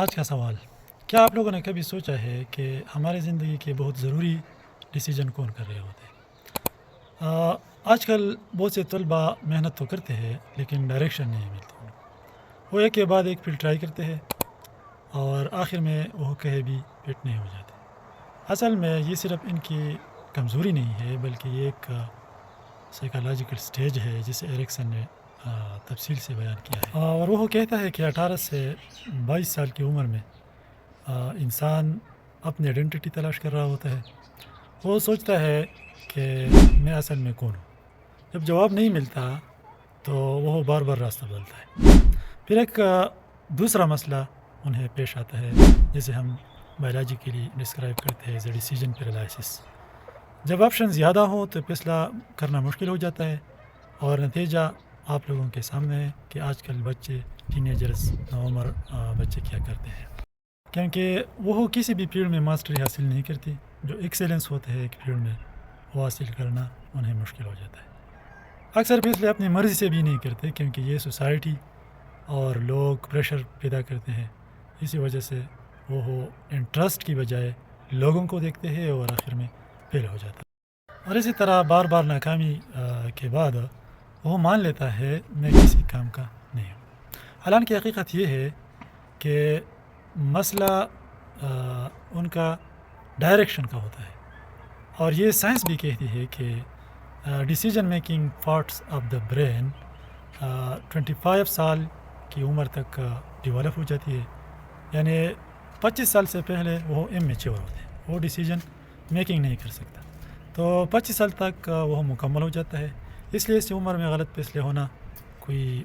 آج کا سوال: کیا آپ لوگوں نے کبھی سوچا ہے کہ ہماری زندگی کے بہت ضروری ڈیسیجن کون کر رہے ہوتے ہیں؟ آج کل بہت سے طلباء محنت تو کرتے ہیں لیکن ڈائریکشن نہیں ملتی ان کو۔ وہ ایک کے بعد ایک فیلڈ ٹرائی کرتے ہیں اور آخر میں وہ کہیں بھی فٹ نہیں ہو جاتے۔ اصل میں یہ صرف ان کی کمزوری نہیں ہے بلکہ یہ ایک سائیکالوجیکل سٹیج ہے جسے ایرکسن نے تفصیل سے بیان کیا ہے، اور وہ کہتا ہے کہ 18 سے 22 سال کی عمر میں انسان اپنی آئیڈینٹی تلاش کر رہا ہوتا ہے۔ وہ سوچتا ہے کہ میں اصل میں کون ہوں۔ جب جواب نہیں ملتا تو وہ بار بار راستہ بدلتا ہے۔ پھر ایک دوسرا مسئلہ انہیں پیش آتا ہے جسے ہم بایولوجیکلی ڈسکرائب کرتے ہیں ایز اے ڈیسیجن پیرالائسس۔ جب آپشن زیادہ ہوں تو فیصلہ کرنا مشکل ہو جاتا ہے، اور نتیجہ آپ لوگوں کے سامنے ہے کہ آج کل بچے، ٹین ایجرز، نوعمر بچے کیا کرتے ہیں، کیونکہ وہ کسی بھی فیلڈ میں ماسٹری حاصل نہیں کرتی۔ جو ایکسیلنس ہوتا ہے ایک فیلڈ میں وہ حاصل کرنا انہیں مشکل ہو جاتا ہے۔ اکثر فیصلے اپنی مرضی سے بھی نہیں کرتے کیونکہ یہ سوسائٹی اور لوگ پریشر پیدا کرتے ہیں۔ اسی وجہ سے وہ انٹرسٹ کی بجائے لوگوں کو دیکھتے ہیں اور آخر میں فیل ہو جاتا ہے۔ اور اسی طرح بار بار ناکامی کے بعد وہ مان لیتا ہے میں کسی کام کا نہیں ہوں۔ حالانکہ حقیقت یہ ہے کہ مسئلہ ان کا ڈائریکشن کا ہوتا ہے، اور یہ سائنس بھی کہتی ہے کہ decision making parts of the brain 25 سال کی عمر تک ڈیولپ ہو جاتی ہے، یعنی 25 سال سے پہلے وہ امیچور ہوتے ہیں، وہ ڈیسیجن میکنگ نہیں کر سکتا۔ تو 25 سال تک وہ مکمل ہو جاتا ہے، اس لیے اس عمر میں غلط فیصلے ہونا کوئی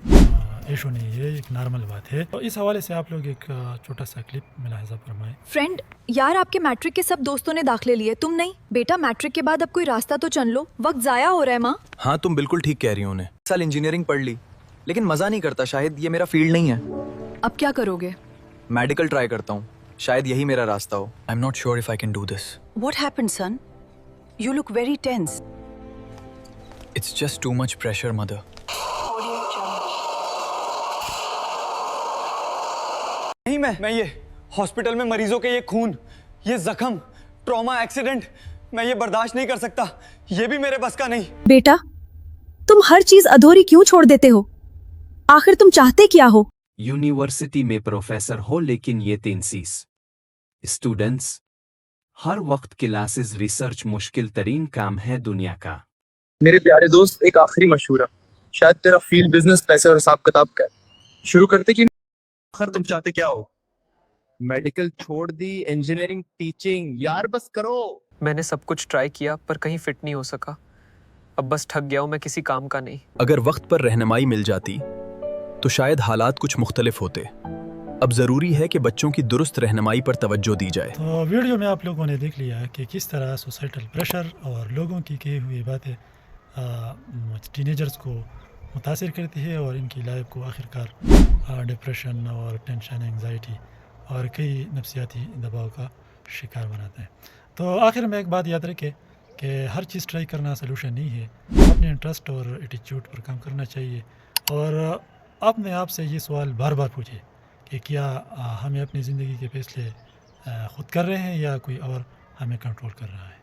ایشو نہیں ہے، ایک نارمل بات ہے۔ تو اس حوالے سے آپ لوگ ایک چھوٹا سا کلپ ملاحظہ فرمائیں۔ فرینڈ، یار آپ کے میٹرک کے سب دوستوں نے داخلے لیے، تم نہیں؟ بیٹا میٹرک کے بعد اب کوئی راستہ تو چن لو، وقت ضائع ہو رہا ہے ماں۔ ہاں تم بالکل ٹھیک کہہ رہی ہو۔ سال انجینئرنگ پڑھ لی لیکن مزہ نہیں کرتا، شاید یہ میرا فیلڈ نہیں ہے۔ اب کیا کرو گے؟ میڈیکل ٹرائی کرتا ہوں، شاید یہی میرا راستہ ہو۔ I am not sure if I can do this. What happened son? You look very tense. It's just too much pressure mother. نہیں، میں یہ ہاسپٹل میں مریضوں کے یہ خون، یہ زخم، ٹراما، ایکسیڈنٹ، میں یہ برداشت نہیں کر سکتا، یہ بھی میرے بس کا نہیں۔ بیٹا تم ہر چیز ادھوری کیوں چھوڑ دیتے ہو؟ آخر تم چاہتے کیا ہو؟ یونیورسٹی میں پروفیسر ہو لیکن یہ تینسیس اسٹوڈنٹس ہر وقت کلاسز، ریسرچ مشکل ترین کام ہے دنیا کا۔ میرے پیارے دوست، ایک آخری مشورہ، شاید تیرا فیلڈ بزنس، پیسے اور حساب کتاب کا ہے، شروع کرتے کہ آخر تم چاہتے کیا ہو؟ میڈیکل چھوڑ دی، انجینئرنگ، ٹیچنگ، یار بس کرو۔ میں نے سب کچھ ٹرائی کیا پر کہیں فٹ نہیں ہو سکا، اب بس تھک گیا ہوں، میں کسی کام کا نہیں۔ اگر وقت پر رہنمائی مل جاتی تو شاید حالات کچھ مختلف ہوتے۔ اب ضروری ہے کہ بچوں کی درست رہنمائی پر توجہ دی جائے۔ تو ویڈیو میں آپ لوگوں نے دیکھ لیا کہ کس طرح سوسائٹل پریشر اور لوگوں کی کہی ہوئی باتیں ٹین ایجرز کو متاثر کرتی ہے اور ان کی لائف کو آخرکار ڈپریشن اور ٹینشن، انگزائٹی اور کئی نفسیاتی دباؤ کا شکار بناتے ہیں۔ تو آخر میں ایک بات یاد رکھے کہ ہر چیز ٹرائی کرنا سلوشن نہیں ہے، اپنے انٹرسٹ اور ایٹیچیوڈ پر کام کرنا چاہیے، اور اپنے آپ سے یہ سوال بار بار پوچھے کہ کیا ہمیں اپنی زندگی کے فیصلے خود کر رہے ہیں یا کوئی اور ہمیں کنٹرول کر رہا ہے۔